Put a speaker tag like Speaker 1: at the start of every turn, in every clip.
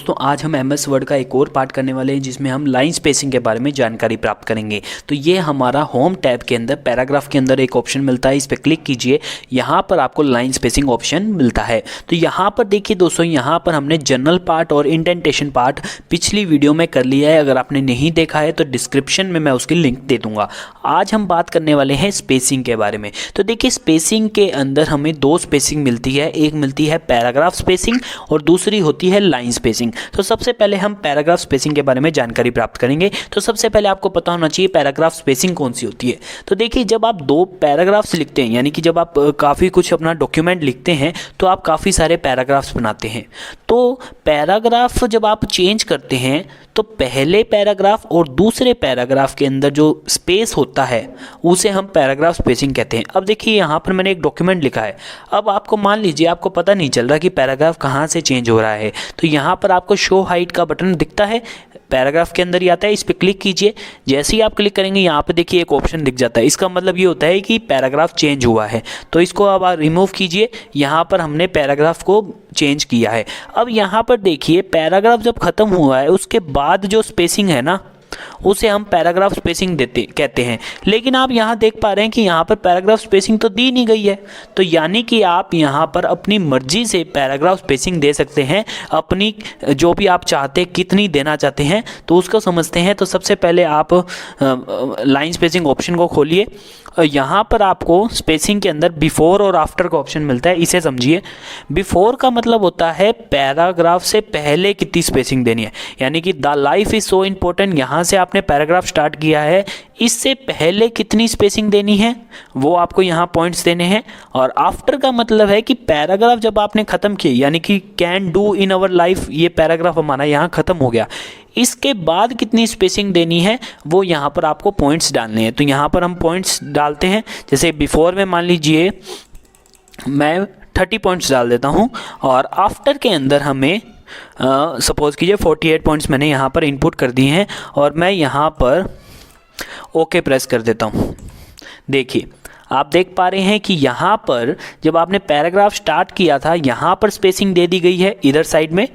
Speaker 1: दोस्तों आज हम एमएस वर्ड का एक और पार्ट करने वाले हैं जिसमें हम लाइन स्पेसिंग के बारे में जानकारी प्राप्त करेंगे। तो ये हमारा होम टैब के अंदर पैराग्राफ के अंदर एक ऑप्शन मिलता है, इस पर क्लिक कीजिए। यहाँ पर आपको लाइन स्पेसिंग ऑप्शन मिलता है। तो यहाँ पर देखिए दोस्तों, यहाँ पर हमने जनरल पार्ट और इंडेंटेशन पार्ट पिछली वीडियो में कर लिया है। अगर आपने नहीं देखा है तो डिस्क्रिप्शन में मैं उसकी लिंक दे दूंगा। आज हम बात करने वाले हैं स्पेसिंग के बारे में। तो देखिए स्पेसिंग के अंदर हमें दो स्पेसिंग मिलती है, एक मिलती है पैराग्राफ स्पेसिंग और दूसरी होती है लाइन स्पेसिंग। तो सबसे पहले हम पैराग्राफ स्पेसिंग के बारे में जानकारी प्राप्त करेंगे। तो सबसे पहले आपको पता होना चाहिए पैराग्राफ स्पेसिंग कौन सी होती है। तो देखिए जब आप दो पैराग्राफ्स लिखते हैं, यानी कि जब आप काफ़ी कुछ अपना डॉक्यूमेंट लिखते हैं तो आप काफ़ी सारे पैराग्राफ्स बनाते हैं। तो पैराग्राफ जब आप चेंज करते हैं तो पहले पैराग्राफ और दूसरे पैराग्राफ के अंदर जो स्पेस होता है उसे हम पैराग्राफ स्पेसिंग कहते हैं। अब देखिए यहाँ पर मैंने एक डॉक्यूमेंट लिखा है। अब आपको मान लीजिए आपको पता नहीं चल रहा कि पैराग्राफ कहाँ से चेंज हो रहा है, तो यहाँ पर आपको शो हाइट का बटन दिखता है, पैराग्राफ के अंदर ही आता है। इस पर क्लिक कीजिए। जैसे ही आप क्लिक करेंगे यहाँ पे देखिए एक ऑप्शन दिख जाता है। इसका मतलब ये होता है कि पैराग्राफ चेंज हुआ है। तो इसको अब आप रिमूव कीजिए। यहाँ पर हमने पैराग्राफ को चेंज किया है। अब यहाँ पर देखिए पैराग्राफ जब खत्म हुआ है उसके बाद जो स्पेसिंग है ना उसे हम पैराग्राफ स्पेसिंग कहते हैं। लेकिन आप यहाँ देख पा रहे हैं कि यहाँ पर पैराग्राफ स्पेसिंग तो दी नहीं गई है। तो यानी कि आप यहाँ पर अपनी मर्जी से पैराग्राफ स्पेसिंग दे सकते हैं, अपनी जो भी आप चाहते हैं कितनी देना चाहते हैं तो उसको समझते हैं। तो सबसे पहले आप लाइन स्पेसिंग ऑप्शन को खोलिए। यहाँ पर आपको स्पेसिंग के अंदर बिफोर और आफ्टर का ऑप्शन मिलता है, इसे समझिए। बिफोर का मतलब होता है पैराग्राफ से पहले कितनी स्पेसिंग देनी है, यानी कि the life is so important, यहाँ से आपने पैराग्राफ स्टार्ट किया है, इससे पहले कितनी स्पेसिंग देनी है वो आपको यहाँ पॉइंट्स देने हैं। और आफ्टर का मतलब है कि पैराग्राफ जब आपने ख़त्म किया, यानी कि can do in our life, ये पैराग्राफ हमारा यहाँ ख़त्म हो गया, इसके बाद कितनी स्पेसिंग देनी है वो यहाँ पर आपको पॉइंट्स डालने हैं। तो यहाँ पर हम पॉइंट्स डालते हैं। जैसे बिफोर में मान लीजिए मैं 30 पॉइंट्स डाल देता हूँ और आफ्टर के अंदर हमें सपोज़ कीजिए 48 पॉइंट्स मैंने यहाँ पर इनपुट कर दिए हैं और मैं यहाँ पर ओके प्रेस कर देता हूँ। देखिए आप देख पा रहे हैं कि यहाँ पर जब आपने पैराग्राफ स्टार्ट किया था यहाँ पर स्पेसिंग दे दी गई है इधर साइड में,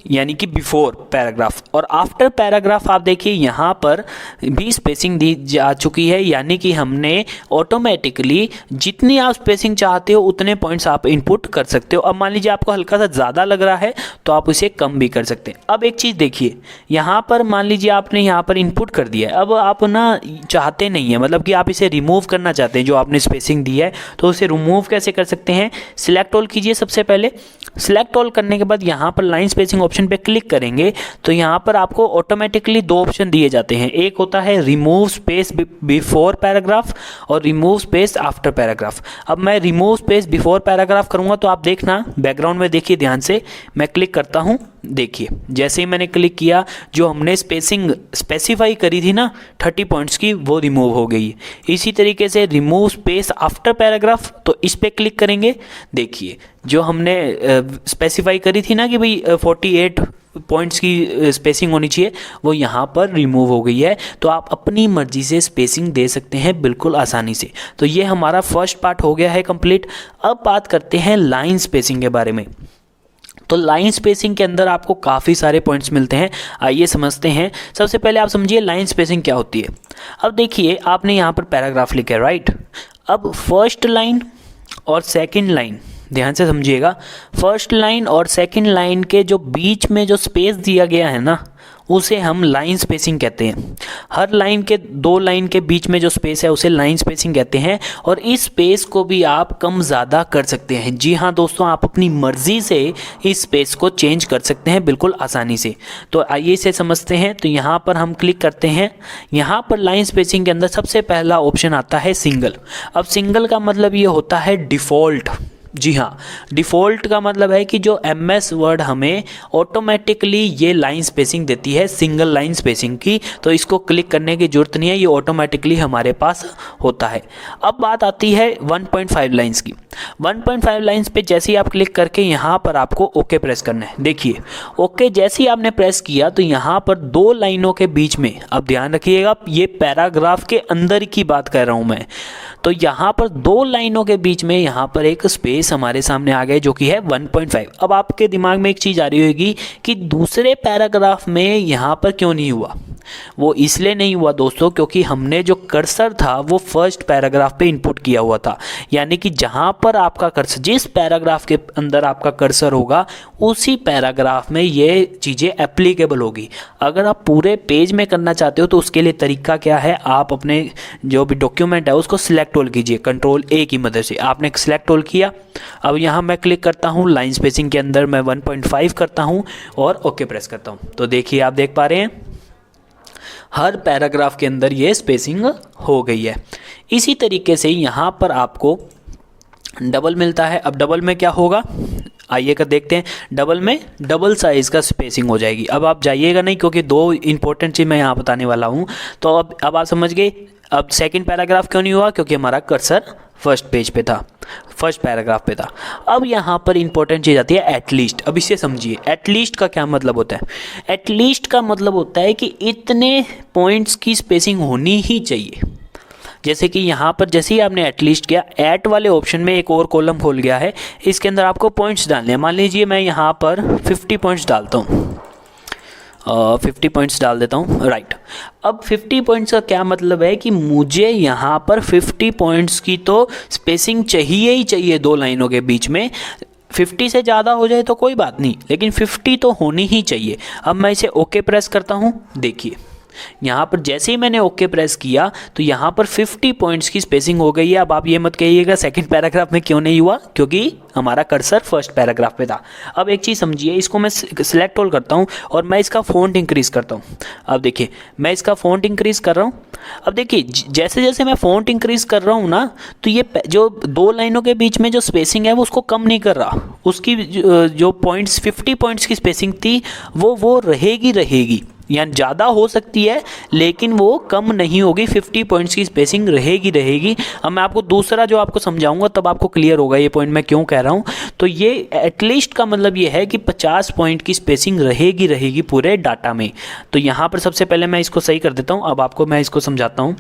Speaker 1: यानी कि बिफोर पैराग्राफ, और आफ्टर पैराग्राफ आप देखिए यहाँ पर भी स्पेसिंग दी जा चुकी है। यानी कि हमने ऑटोमेटिकली जितनी आप स्पेसिंग चाहते हो उतने पॉइंट्स आप इनपुट कर सकते हो। अब मान लीजिए आपको हल्का सा ज़्यादा लग रहा है तो आप उसे कम भी कर सकते हैं। अब एक चीज़ देखिए, यहाँ पर मान लीजिए आपने यहाँ पर इनपुट कर दिया है, अब आप ना चाहते नहीं है, मतलब कि आप इसे रिमूव करना चाहते हैं जो आपने स्पेसिंग दी है, तो उसे रिमूव कैसे कर सकते हैं। सिलेक्ट ऑल कीजिए। सबसे पहले सिलेक्ट ऑल करने के बाद यहाँ पर लाइन स्पेसिंग ऑप्शन पे क्लिक करेंगे तो यहाँ पर आपको ऑटोमेटिकली दो ऑप्शन दिए जाते हैं। एक होता है रिमूव स्पेस बिफोर पैराग्राफ और रिमूव स्पेस आफ्टर पैराग्राफ। अब मैं रिमूव स्पेस बिफोर पैराग्राफ करूँगा तो आप देखना बैकग्राउंड में देखिए ध्यान से, मैं क्लिक करता हूँ। देखिए जैसे ही मैंने क्लिक किया जो हमने स्पेसिंग स्पेसिफाई करी थी ना 30 पॉइंट्स की, वो रिमूव हो गई। इसी तरीके से रिमूव स्पेस आफ्टर पैराग्राफ, तो इस पर क्लिक करेंगे। देखिए जो हमने स्पेसिफाई करी थी ना कि भाई 48 पॉइंट्स की स्पेसिंग होनी चाहिए, वो यहाँ पर रिमूव हो गई है। तो आप अपनी मर्जी से स्पेसिंग दे सकते हैं बिल्कुल आसानी से। तो ये हमारा फर्स्ट पार्ट हो गया है कंप्लीट। अब बात करते हैं लाइन स्पेसिंग के बारे में। तो लाइन स्पेसिंग के अंदर आपको काफ़ी सारे पॉइंट्स मिलते हैं, आइए समझते हैं। सबसे पहले आप समझिए लाइन स्पेसिंग क्या होती है। अब देखिए आपने यहाँ पर पैराग्राफ लिखा है, राइट। अब फर्स्ट लाइन और सेकंड लाइन ध्यान से समझिएगा, फर्स्ट लाइन और सेकंड लाइन के जो बीच में जो स्पेस दिया गया है ना उसे हम लाइन स्पेसिंग कहते हैं। हर लाइन के दो लाइन के बीच में जो स्पेस है उसे लाइन स्पेसिंग कहते हैं। और इस स्पेस को भी आप कम ज़्यादा कर सकते हैं। जी हाँ दोस्तों, आप अपनी मर्ज़ी से इस स्पेस को चेंज कर सकते हैं बिल्कुल आसानी से। तो आइए इसे समझते हैं। तो यहाँ पर हम क्लिक करते हैं। यहाँ पर लाइन स्पेसिंग के अंदर सबसे पहला ऑप्शन आता है सिंगल। अब सिंगल का मतलब ये होता है डिफ़ॉल्ट। जी हाँ, डिफ़ॉल्ट का मतलब है कि जो एमएस वर्ड हमें ऑटोमेटिकली ये लाइन स्पेसिंग देती है, सिंगल लाइन स्पेसिंग की। तो इसको क्लिक करने की ज़रूरत नहीं है, ये ऑटोमेटिकली हमारे पास होता है। अब बात आती है 1.5 लाइन्स की। 1.5 लाइन्स पे जैसे ही आप क्लिक करके यहाँ पर आपको ओके प्रेस करना है। देखिए ओके जैसे ही आपने प्रेस किया तो यहाँ पर दो लाइनों के बीच में, अब ध्यान रखिएगा ये पैराग्राफ के अंदर की बात कर रहा हूँ मैं, तो यहाँ पर दो लाइनों के बीच में यहाँ पर एक स्पेस स्पेस हमारे सामने आ गए जो कि है 1.5। अब आपके दिमाग में एक चीज़ आ रही होगी कि दूसरे पैराग्राफ में यहाँ पर क्यों नहीं हुआ। वो इसलिए नहीं हुआ दोस्तों क्योंकि हमने जो कर्सर था वो फर्स्ट पैराग्राफ पे इनपुट किया हुआ था, यानी कि जहाँ पर आपका कर्सर, जिस पैराग्राफ के अंदर आपका कर्सर होगा उसी पैराग्राफ में ये चीज़ें एप्लीकेबल होगी। अगर आप पूरे पेज में करना चाहते हो तो उसके लिए तरीका क्या है, आप अपने जो भी डॉक्यूमेंट है उसको सिलेक्ट ऑल कीजिए, कंट्रोल ए की मदद से। आपने सिलेक्ट ऑल किया, अब यहाँ मैं क्लिक करता हूँ लाइन स्पेसिंग के अंदर, मैं 1.5 करता हूँ और ओके प्रेस करता हूँ। तो देखिए आप देख पा रहे हैं हर पैराग्राफ के अंदर ये स्पेसिंग हो गई है। इसी तरीके से यहाँ पर आपको डबल मिलता है। अब डबल में क्या होगा आइए कर देखते हैं। डबल में डबल साइज़ का स्पेसिंग हो जाएगी। अब आप जाइएगा नहीं क्योंकि दो इंपॉर्टेंट चीज़ मैं यहाँ बताने वाला हूँ। तो अब आप समझ गए। अब सेकंड पैराग्राफ क्यों नहीं हुआ, क्योंकि हमारा कर्सर फर्स्ट पेज पे था, फर्स्ट पैराग्राफ पे था। अब यहाँ पर इंपॉर्टेंट चीज़ आती है एटलीस्ट। अब इसे समझिए, एटलीस्ट का क्या मतलब होता है। एटलीस्ट का मतलब होता है कि इतने पॉइंट्स की स्पेसिंग होनी ही चाहिए। जैसे कि यहाँ पर जैसे ही आपने एटलीस्ट किया, ऐट वाले ऑप्शन में एक और कॉलम खोल गया है, इसके अंदर आपको पॉइंट्स डालने हैं। मान लीजिए मैं यहाँ पर 50 पॉइंट्स डालता हूँ, 50 पॉइंट्स डाल देता हूँ, राइट। अब 50 पॉइंट्स का क्या मतलब है कि मुझे यहाँ पर 50 पॉइंट्स की तो स्पेसिंग चाहिए ही चाहिए दो लाइनों के बीच में। 50 से ज़्यादा हो जाए तो कोई बात नहीं, लेकिन 50 तो होनी ही चाहिए। अब मैं इसे ओके प्रेस करता हूँ। देखिए यहाँ पर जैसे ही मैंने ओके प्रेस किया तो यहाँ पर 50 पॉइंट्स की स्पेसिंग हो गई है। अब आप ये मत कहिएगा सेकंड पैराग्राफ में क्यों नहीं हुआ, क्योंकि हमारा कर्सर फर्स्ट पैराग्राफ पे था। अब एक चीज़ समझिए, इसको मैं सिलेक्ट ऑल करता हूँ और मैं इसका फ़ॉन्ट इंक्रीज़ करता हूँ। अब देखिए मैं इसका फ़ॉन्ट इंक्रीज़ कर रहा हूँ। अब देखिए जैसे जैसे मैं फ़ॉन्ट इंक्रीज़ कर रहा हूँ ना, तो ये जो दो लाइनों के बीच में जो स्पेसिंग है वो उसको कम नहीं कर रहा। उसकी जो पॉइंट्स 50 पॉइंट्स की स्पेसिंग थी वो रहेगी, यानी ज़्यादा हो सकती है लेकिन वो कम नहीं होगी। 50 पॉइंट्स की स्पेसिंग रहेगी। अब मैं आपको दूसरा जो आपको समझाऊंगा तब आपको क्लियर होगा ये पॉइंट मैं क्यों कह रहा हूँ। तो ये एटलीस्ट का मतलब ये है कि 50 पॉइंट की स्पेसिंग रहेगी पूरे डाटा में। तो यहाँ पर सबसे पहले मैं इसको सही कर देता हूँ। अब आपको मैं इसको समझाता हूँ।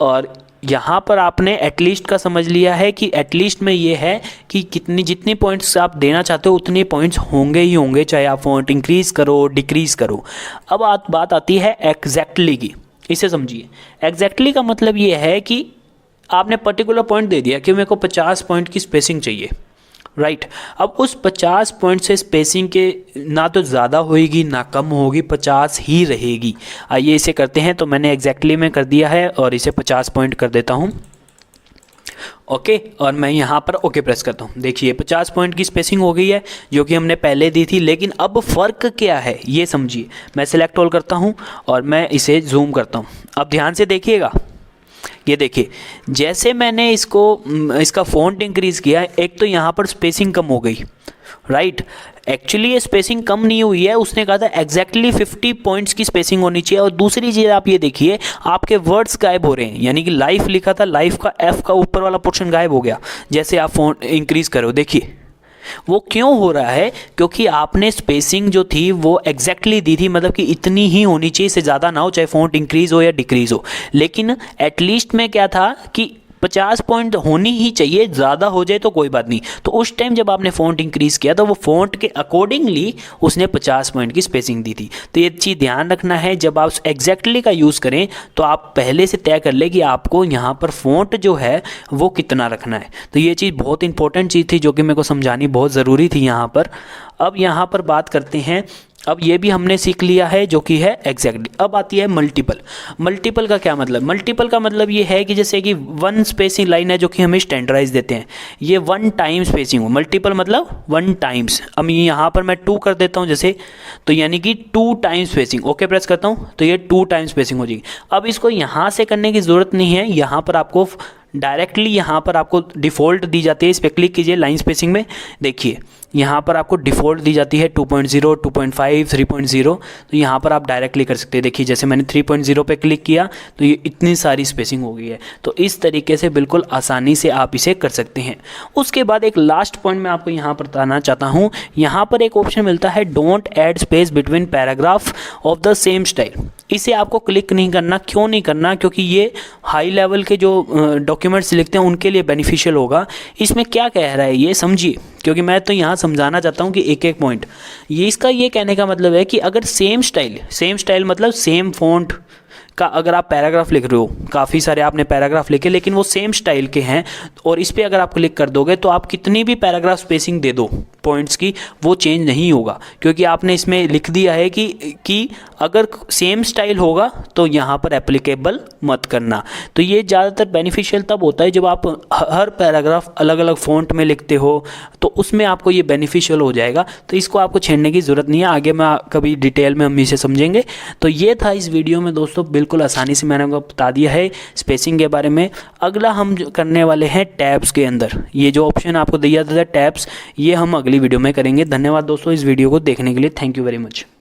Speaker 1: और यहाँ पर आपने एटलीस्ट का समझ लिया है कि एटलीस्ट में ये है कि जितनी पॉइंट्स आप देना चाहते हो उतने पॉइंट्स होंगे ही होंगे, चाहे आप फॉन्ट इंक्रीज़ करो डिक्रीज़ करो। अब बात आती है एग्जैक्टली की। इसे समझिए, एग्जैक्टली का मतलब ये है कि आपने पर्टिकुलर पॉइंट दे दिया कि मेरे को 50 पॉइंट की स्पेसिंग चाहिए, राइट। अब उस 50 पॉइंट से स्पेसिंग के ना तो ज़्यादा होएगी ना कम होगी, 50 ही रहेगी। आइए इसे करते हैं। तो मैंने एग्जैक्टली में कर दिया है और इसे 50 पॉइंट कर देता हूँ, ओके। और मैं यहाँ पर ओके प्रेस करता हूँ। देखिए 50 पॉइंट की स्पेसिंग हो गई है जो कि हमने पहले दी थी। लेकिन अब फ़र्क क्या है ये समझिए। मैं सिलेक्ट ऑल करता हूँ और मैं इसे जूम करता हूँ। अब ध्यान से देखिएगा, ये देखिए जैसे मैंने इसका फ़ॉन्ट इंक्रीज़ किया, एक तो यहाँ पर स्पेसिंग कम हो गई, राइट। एक्चुअली ये स्पेसिंग कम नहीं हुई है, उसने कहा था एग्जैक्टली 50 पॉइंट्स की स्पेसिंग होनी चाहिए। और दूसरी चीज़ आप ये देखिए, आपके वर्ड्स गायब हो रहे हैं, यानी कि लाइफ लिखा था, लाइफ का एफ का ऊपर वाला पोर्शन गायब हो गया जैसे आप फ़ॉन्ट इंक्रीज़ करो। देखिए वो क्यों हो रहा है, क्योंकि आपने स्पेसिंग जो थी वो एग्जैक्टली दी थी, मतलब कि इतनी ही होनी चाहिए, इससे ज़्यादा ना हो, चाहे फ़ॉन्ट इंक्रीज़ हो या डिक्रीज़ हो। लेकिन एटलीस्ट में क्या था कि 50 पॉइंट होनी ही चाहिए, ज़्यादा हो जाए तो कोई बात नहीं। तो उस टाइम जब आपने फ़ॉन्ट इंक्रीज़ किया तो वो फ़ॉन्ट के अकॉर्डिंगली उसने 50 पॉइंट की स्पेसिंग दी थी। तो ये चीज़ ध्यान रखना है, जब आप एग्जैक्टली का यूज़ करें तो आप पहले से तय कर ले कि आपको यहाँ पर फ़ॉन्ट जो है वो कितना रखना है। तो ये चीज़ बहुत इंपॉर्टेंट चीज़ थी जो कि मेरे को समझानी बहुत ज़रूरी थी यहाँ पर। अब यहाँ पर बात करते हैं, अब ये भी हमने सीख लिया है जो कि है एग्जैक्टली। अब आती है मल्टीपल। मल्टीपल का क्या मतलब, मल्टीपल का मतलब ये है कि जैसे कि वन स्पेसिंग लाइन है जो कि हमें स्टैंडर्डाइज देते हैं, ये वन टाइम स्पेसिंग हो। मल्टीपल मतलब वन टाइम्स। अब यहाँ पर मैं 2 कर देता हूँ जैसे, तो यानी कि 2 टाइम्स स्पेसिंग। ओके प्रेस करता हूँ तो ये 2 टाइम्स स्पेसिंग हो जाएगी। अब इसको यहाँ से करने की ज़रूरत नहीं है, यहाँ पर आपको डायरेक्टली यहाँ पर आपको डिफ़ॉल्ट दी जाती है। इस पर क्लिक कीजिए लाइन स्पेसिंग में, देखिए यहाँ पर आपको डिफ़ॉल्ट दी जाती है 2.0, 2.5, 3.0। तो यहाँ पर आप डायरेक्टली कर सकते हैं। देखिए जैसे मैंने 3.0 पे क्लिक किया तो ये इतनी सारी स्पेसिंग हो गई है। तो इस तरीके से बिल्कुल आसानी से आप इसे कर सकते हैं। उसके बाद एक लास्ट पॉइंट मैं आपको यहाँ पर बताना चाहता हूँ। यहाँ पर एक ऑप्शन मिलता है don't add space between paragraph of the same style. इसे आपको क्लिक नहीं करना। क्यों नहीं करना? क्योंकि ये हाई लेवल के जो डॉक्यूमेंट्स लिखते हैं उनके लिए बेनिफिशियल होगा। इसमें क्या कह रहा है ये समझिए, क्योंकि मैं तो यहाँ समझाना चाहता हूँ कि एक एक पॉइंट। ये इसका ये कहने का मतलब है कि अगर सेम स्टाइल मतलब सेम फॉन्ट का अगर आप पैराग्राफ लिख रहे हो, काफ़ी सारे आपने पैराग्राफ लिखे लेकिन वो सेम स्टाइल के हैं, और इस पर अगर आप क्लिक कर दोगे तो आप कितनी भी पैराग्राफ स्पेसिंग दे दो पॉइंट्स की, वो चेंज नहीं होगा। क्योंकि आपने इसमें लिख दिया है कि अगर सेम स्टाइल होगा तो यहाँ पर एप्लीकेबल मत करना। तो ये ज़्यादातर बेनिफिशियल तब होता है जब आप हर पैराग्राफ अलग अलग फ़ॉन्ट में लिखते हो, तो उसमें आपको ये बेनिफिशियल हो जाएगा। तो इसको आपको छेड़ने की ज़रूरत नहीं है। आगे मैं कभी डिटेल में हम इसे समझेंगे। तो ये था इस वीडियो में दोस्तों, बिल्कुल आसानी से मैंने आपको बता दिया है स्पेसिंग के बारे में। अगला हम करने वाले हैं टैब्स के अंदर। ये जो ऑप्शन आपको दिया था टैब्स, ये हम अगली वीडियो में करेंगे। धन्यवाद दोस्तों इस वीडियो को देखने के लिए। Thank you very much.